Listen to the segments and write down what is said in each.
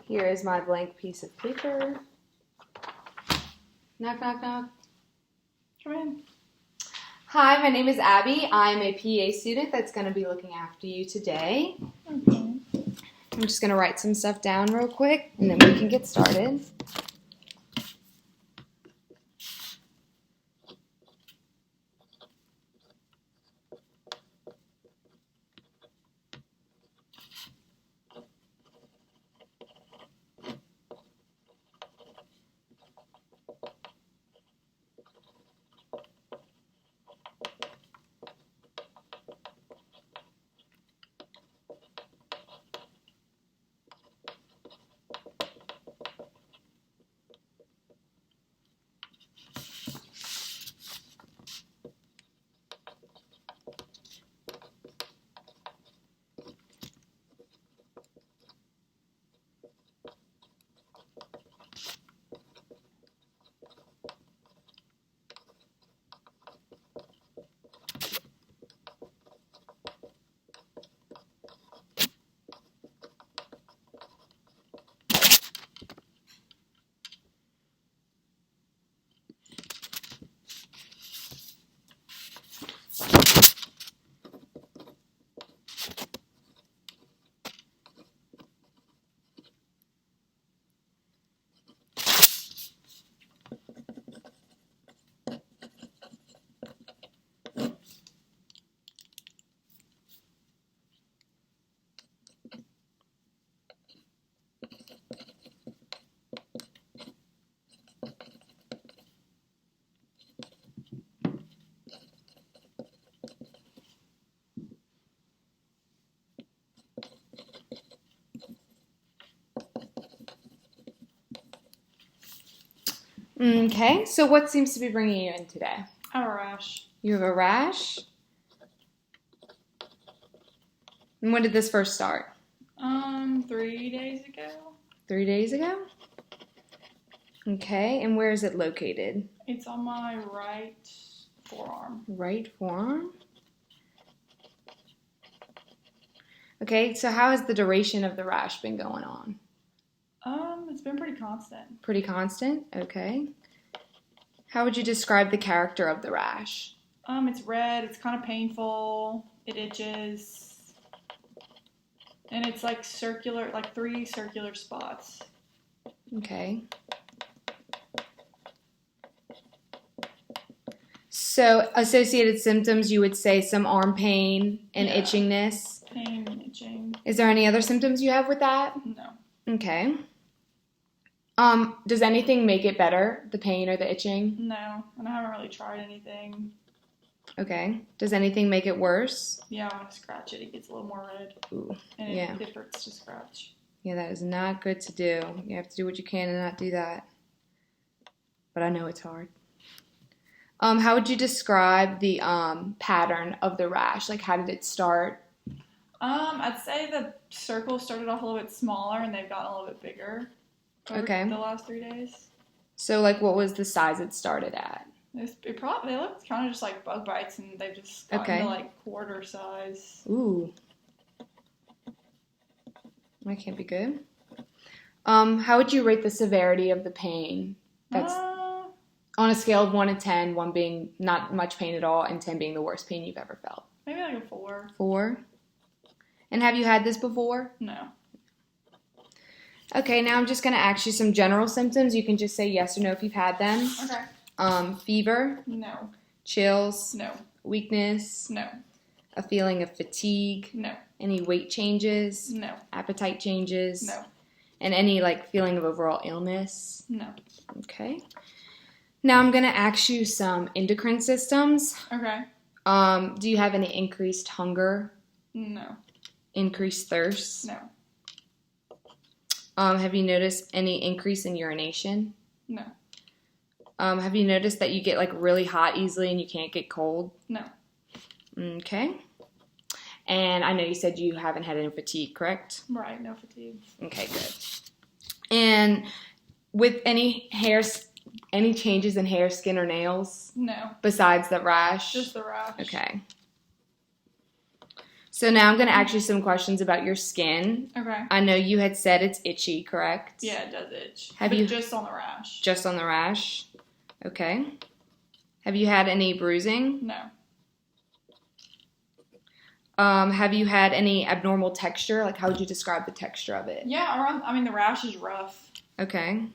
Here is my blank piece of paper. Knock, knock, knock. Come in. Hi, my name is Abby. I'm a PA student that's going to be looking after you today. Okay. I'm just going to write some stuff down real quick, and then we can get started. Okay, so what seems to be bringing you in today? I have a rash. You have a rash? And when did this first start? 3 days ago. 3 days ago? Okay, and where is it located? It's on my right forearm. Right forearm? Okay, so how has the duration of the rash been going on? It's been pretty constant. Pretty constant? Okay. How would you describe the character of the rash? It's red, it's kind of painful, it itches, and it's like circular, like 3 circular spots. Okay. So associated symptoms, you would say some arm pain and Yeah. itchingness. Pain and itching. Is there any other symptoms you have with that? No. Okay. Does anything make it better, the pain or the itching? No, and I haven't really tried anything. Okay. Does anything make it worse? Yeah, when I scratch it, it gets a little more red. Ooh, And yeah. it hurts to scratch. Yeah, that is not good to do. You have to do what you can and not do that. But I know it's hard. How would you describe the pattern of the rash? Like, how did it start? I'd say the circles started off a little bit smaller and they've gotten a little bit bigger over Okay. the last 3 days. So, like, what was the size it started at? They look kind of just like bug bites and they've just gotten Okay. to like quarter size. Ooh. That can't be good. How would you rate the severity of the pain? That's on a scale of 1 to 10, 1 being not much pain at all, and 10 being the worst pain you've ever felt. Maybe like a 4. 4. And have you had this before? No. Okay, now I'm just going to ask you some general symptoms. You can just say yes or no if you've had them. Okay. Fever, No. chills, No. weakness, No. a feeling of fatigue, No. any weight changes, No. appetite changes, No. and any like feeling of overall illness. No. Okay. Now I'm going to ask you some endocrine systems. Okay. Do you have any increased hunger, No. increased thirst? No. Have you noticed any increase in urination? No. Have you noticed that you get like really hot easily and you can't get cold? No. Okay. And I know you said you haven't had any fatigue, correct? Right. No fatigue. Okay, good. And with any changes in hair, skin, or nails No. besides the rash? Just the rash. Okay. So now I'm going to ask you some questions about your skin. Okay. I know you had said it's itchy, correct? Yeah, it does itch. Have but you just on the rash? Just on the rash? Okay. Have you had any bruising? No. Have you had any abnormal texture? Like, how would you describe the texture of it? Yeah, the rash is rough. Okay.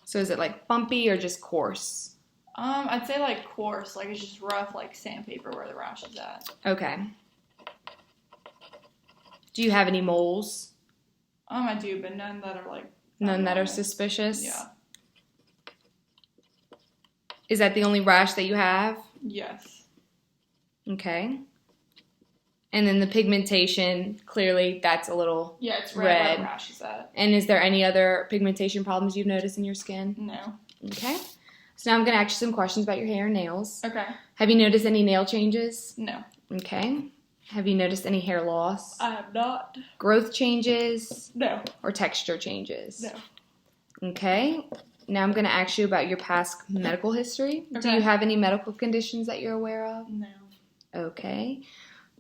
So is it like bumpy or just coarse? I'd say like coarse, like it's just rough, like sandpaper where the rash is at. Okay. Do you have any moles? I do, but none that are like... None that are suspicious? Yeah. Is that the only rash that you have? Yes. Okay. And then the pigmentation, clearly that's a little Yeah, it's red where the rash is at. And is there any other pigmentation problems you've noticed in your skin? No. Okay. So now I'm going to ask you some questions about your hair and nails. Okay. Have you noticed any nail changes? No. Okay. Have you noticed any hair loss? I have not. Growth changes? No. Or texture changes? No. Okay. Now I'm going to ask you about your past medical history. Okay. Do you have any medical conditions that you're aware of? No. Okay.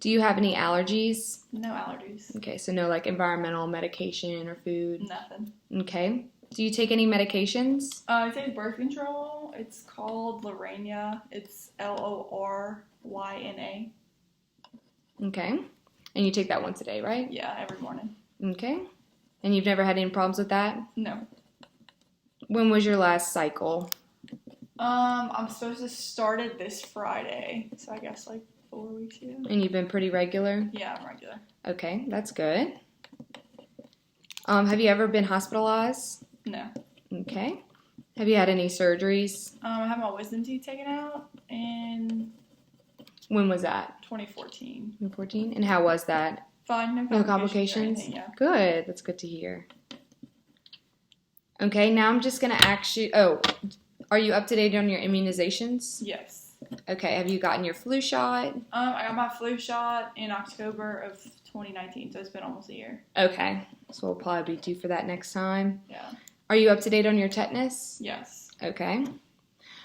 Do you have any allergies? No allergies. Okay, so no like environmental medication or food? Nothing. Okay. Do you take any medications? I take birth control. It's called Lorania. It's LorYna. Okay. And you take that once a day, right? Yeah, every morning. Okay. And you've never had any problems with that? No. When was your last cycle? I'm supposed to start it this Friday, so I guess like 4 weeks ago. And you've been pretty regular? Yeah, I'm regular. Okay, that's good. Have you ever been hospitalized? No. Okay. Have you had any surgeries? I had my wisdom teeth taken out in... When was that? 2014. 2014? And how was that? Fine, No complications? Anything, yeah. Good. That's good to hear. Okay, now I'm just going to ask you... Oh, are you up to date on your immunizations? Yes. Okay, have you gotten your flu shot? I got my flu shot in October of 2019, so it's been almost a year. Okay, so we'll probably be due for that next time. Yeah. Are you up to date on your tetanus? Yes. Okay.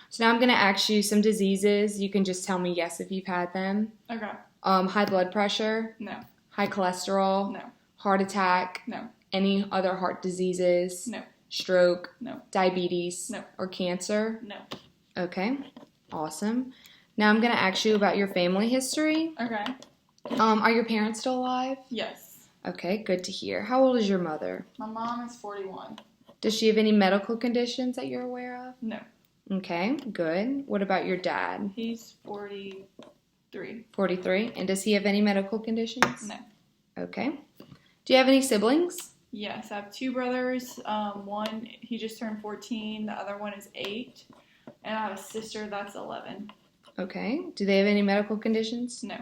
So now I'm going to ask you some diseases. You can just tell me yes if you've had them. Okay. High blood pressure? No. High cholesterol? No. Heart attack? No. Any other heart diseases? No. Stroke? No. Diabetes? No. Or cancer? No. Okay. Awesome. Now I'm going to ask you about your family history. Okay. Are your parents still alive? Yes. Okay, good to hear. How old is your mother? My mom is 41. Does she have any medical conditions that you're aware of? No. Okay, good. What about your dad? He's 43. 43. And does he have any medical conditions? No. Okay. Do you have any siblings? Yes, I have 2 brothers. One, he just turned 14. The other one is 8. And I have a sister that's 11. Okay. Do they have any medical conditions? No.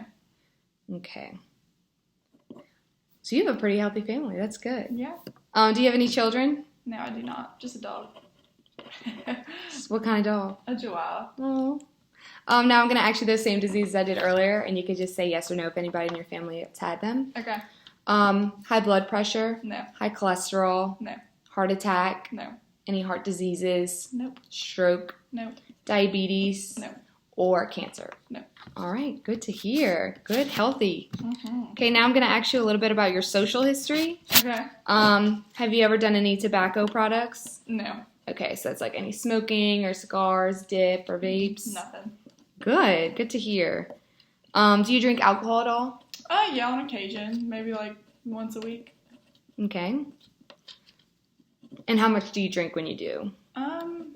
Okay. So you have a pretty healthy family. That's good. Yeah. Do you have any children? No, I do not. Just a dog. What kind of dog? A chihuahua. Oh. Now I'm going to ask you those same diseases I did earlier, and you could just say yes or no if anybody in your family has had them. Okay. High blood pressure? No. High cholesterol? No. Heart attack? No. Any heart diseases? Nope. Stroke? No. Diabetes? No. Or cancer? No. All right, good to hear. Good, healthy. Mm-hmm. Okay, now I'm going to ask you a little bit about your social history. Okay. Have you ever done any tobacco products? No. Okay, so it's like any smoking or cigars, dip, or vapes? Nothing. Good to hear. Do you drink alcohol at all? Yeah, on occasion. Maybe like once a week. Okay. And how much do you drink when you do?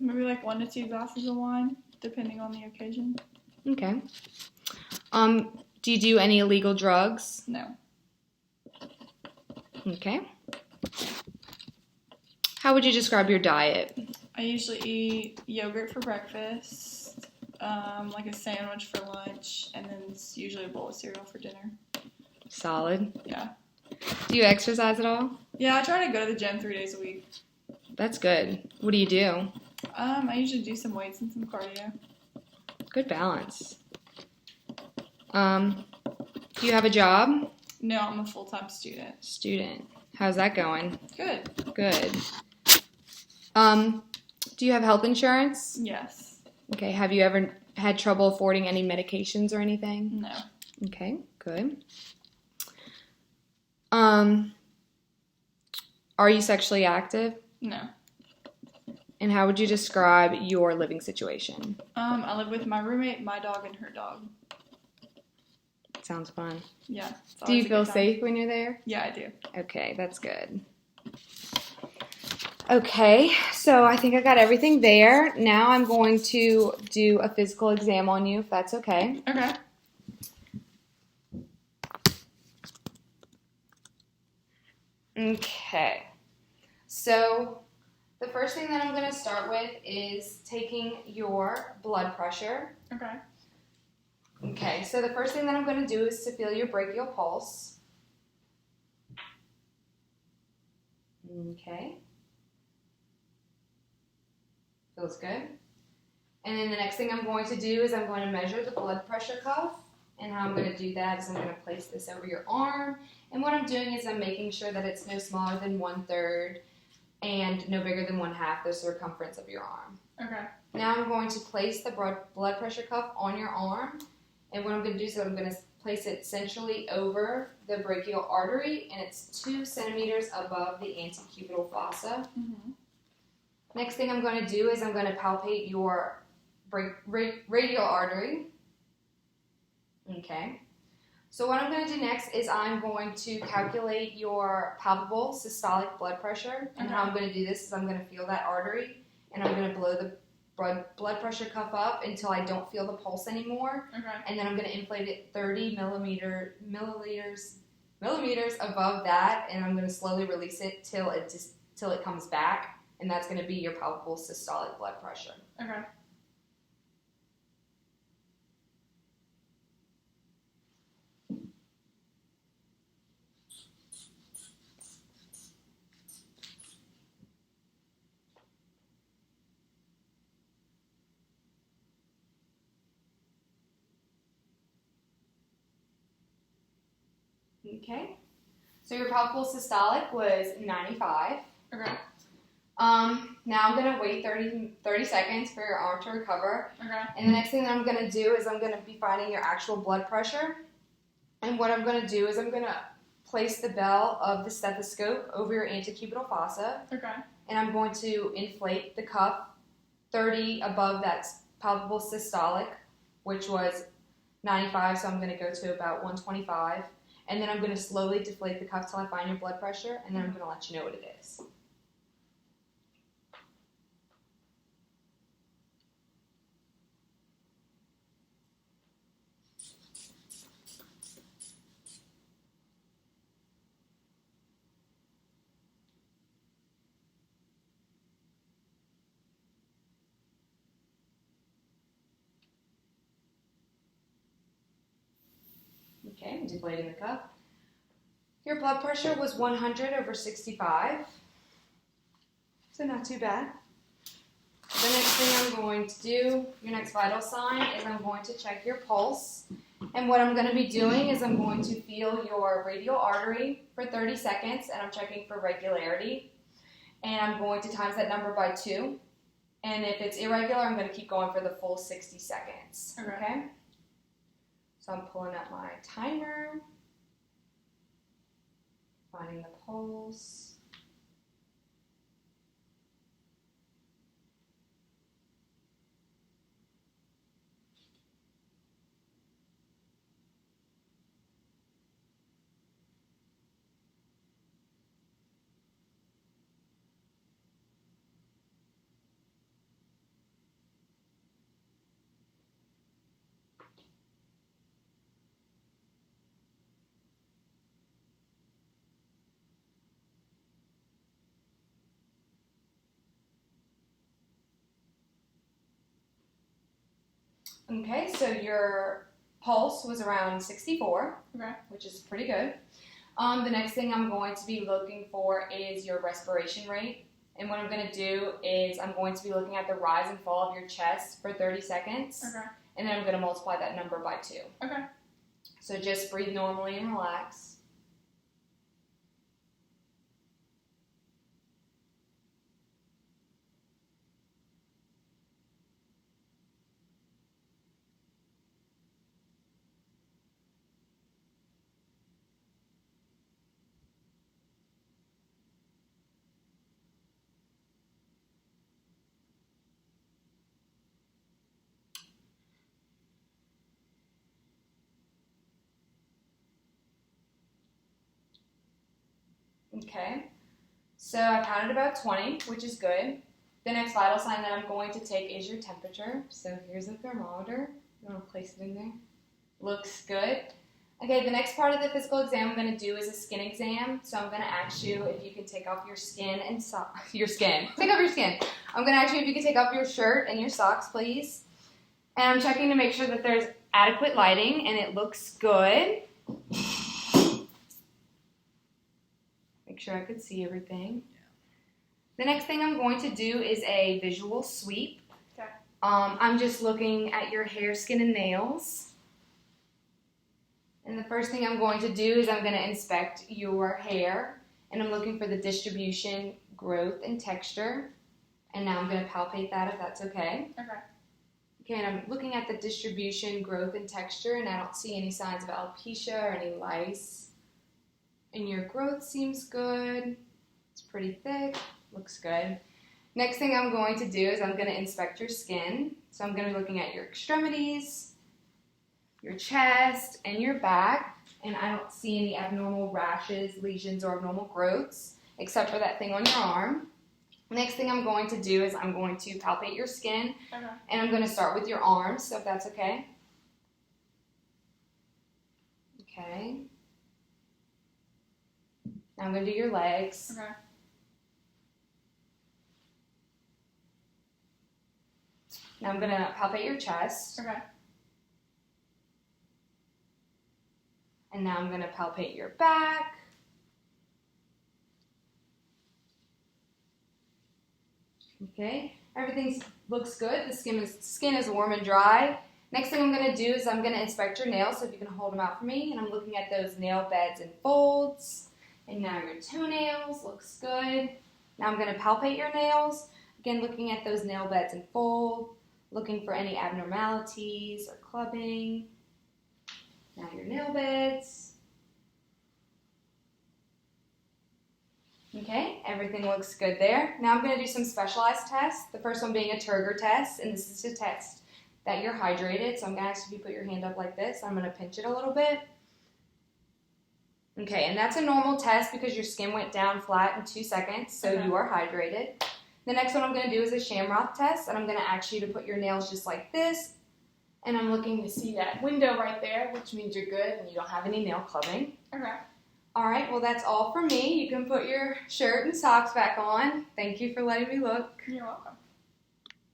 Maybe like 1 to 2 glasses of wine, depending on the occasion. Okay. Do you do any illegal drugs? No. Okay. How would you describe your diet? I usually eat yogurt for breakfast, like a sandwich for lunch, and then it's usually a bowl of cereal for dinner. Solid. Yeah. Do you exercise at all? Yeah, I try to go to the gym 3 days a week. That's good. What do you do? I usually do some weights and some cardio. Good balance. Do you have a job? No, I'm a full-time student. Student. How's that going? Good. Good. Do you have health insurance? Yes. Okay. Have you ever had trouble affording any medications or anything? No. Okay, good. Are you sexually active? No. And how would you describe your living situation? I live with my roommate, my dog, and her dog. Sounds fun. Yeah. Do you feel safe when you're there? Yeah, I do. Okay, that's good. Okay, so I think I got everything there. Now I'm going to do a physical exam on you, if that's okay. Okay. Okay, so the first thing that I'm going to start with is taking your blood pressure. Okay. Okay, so the first thing that I'm going to do is to feel your brachial pulse. Okay. Feels good. And then the next thing I'm going to do is I'm going to measure the blood pressure cuff. And how I'm going to do that is I'm going to place this over your arm. And what I'm doing is I'm making sure that it's no smaller than 1/3 and no bigger than 1/2 the circumference of your arm. Okay. Now I'm going to place the blood pressure cuff on your arm. And what I'm going to do is I'm going to place it centrally over the brachial artery. And it's 2 centimeters above the antecubital fossa. Mm-hmm. Next thing I'm going to do is I'm going to palpate your radial artery. Okay. So what I'm going to do next is I'm going to calculate your palpable systolic blood pressure. And how I'm going to do this is I'm going to feel that artery and I'm going to blow the blood pressure cuff up until I don't feel the pulse anymore. Okay. And then I'm going to inflate it 30 milliliters above that, and I'm going to slowly release it till it comes back, and that's going to be your palpable systolic blood pressure. Okay. Okay. So your palpable systolic was 95. Okay. Now I'm going to wait 30 seconds for your arm to recover. Okay. And the next thing that I'm going to do is I'm going to be finding your actual blood pressure. And what I'm going to do is I'm going to place the bell of the stethoscope over your antecubital fossa. Okay. And I'm going to inflate the cuff 30 above that palpable systolic, which was 95, so I'm going to go to about 125. And then I'm going to slowly deflate the cuff till I find your blood pressure, and then I'm going to let you know what it is. Okay, I'm deflating the cuff. Your blood pressure was 100/65, so not too bad. The next thing I'm going to do, your next vital sign, is I'm going to check your pulse. And what I'm going to be doing is I'm going to feel your radial artery for 30 seconds, and I'm checking for regularity. And I'm going to times that number by 2. And if it's irregular, I'm going to keep going for the full 60 seconds. Okay? So I'm pulling up my timer, finding the pulse. Okay, so your pulse was around 64, which is pretty good. The next thing I'm going to be looking for is your respiration rate. And what I'm going to do is I'm going to be looking at the rise and fall of your chest for 30 seconds. Okay. And then I'm going to multiply that number by 2. Okay. So just breathe normally and relax. Okay. So I've had it about 20, which is good. The next vital sign that I'm going to take is your temperature. So here's a thermometer. I'm going to place it in there. Looks good. Okay, the next part of the physical exam I'm going to do is a skin exam. So I'm going to ask you if you can take off your skin and your skin. Take off your skin. I'm going to ask you if you can take off your shirt and your socks, please. And I'm checking to make sure that there's adequate lighting and it looks good. Make sure I could see everything. The next thing I'm going to do is a visual sweep. Okay. I'm just looking at your hair, skin, and nails. And the first thing I'm going to do is I'm going to inspect your hair. And I'm looking for the distribution, growth, and texture. And now I'm going to palpate that if that's okay. Okay. Okay, and I'm looking at the distribution, growth, and texture, and I don't see any signs of alopecia or any lice. And your growth seems good. It's pretty thick. Looks good. Next thing I'm going to do is I'm going to inspect your skin. So I'm going to be looking at your extremities, your chest, and your back. And I don't see any abnormal rashes, lesions, or abnormal growths, except for that thing on your arm. Next thing I'm going to do is I'm going to palpate your skin. Okay. And I'm going to start with your arms, so if that's okay. Okay. Now I'm going to do your legs. Okay. Now I'm going to palpate your chest. Okay. And now I'm going to palpate your back. Okay, everything looks good. The skin is warm and dry. Next thing I'm going to do is I'm going to inspect your nails, so if you can hold them out for me. And I'm looking at those nail beds and folds. And now your toenails looks good. Now I'm going to palpate your nails. Again, looking at those nail beds and fold. Looking for any abnormalities or clubbing. Now your nail beds. Okay, everything looks good there. Now I'm going to do some specialized tests. The first one being a Turgor test, and this is to test that you're hydrated. So I'm going to ask you to put your hand up like this. I'm going to pinch it a little bit. Okay, and that's a normal test because your skin went down flat in 2 seconds, so you are hydrated. The next one I'm going to do is a Shamrock test, and I'm going to ask you to put your nails just like this. And I'm looking to see that window right there, which means you're good and you don't have any nail clubbing. Okay. All right, well, that's all for me. You can put your shirt and socks back on. Thank you for letting me look. You're welcome.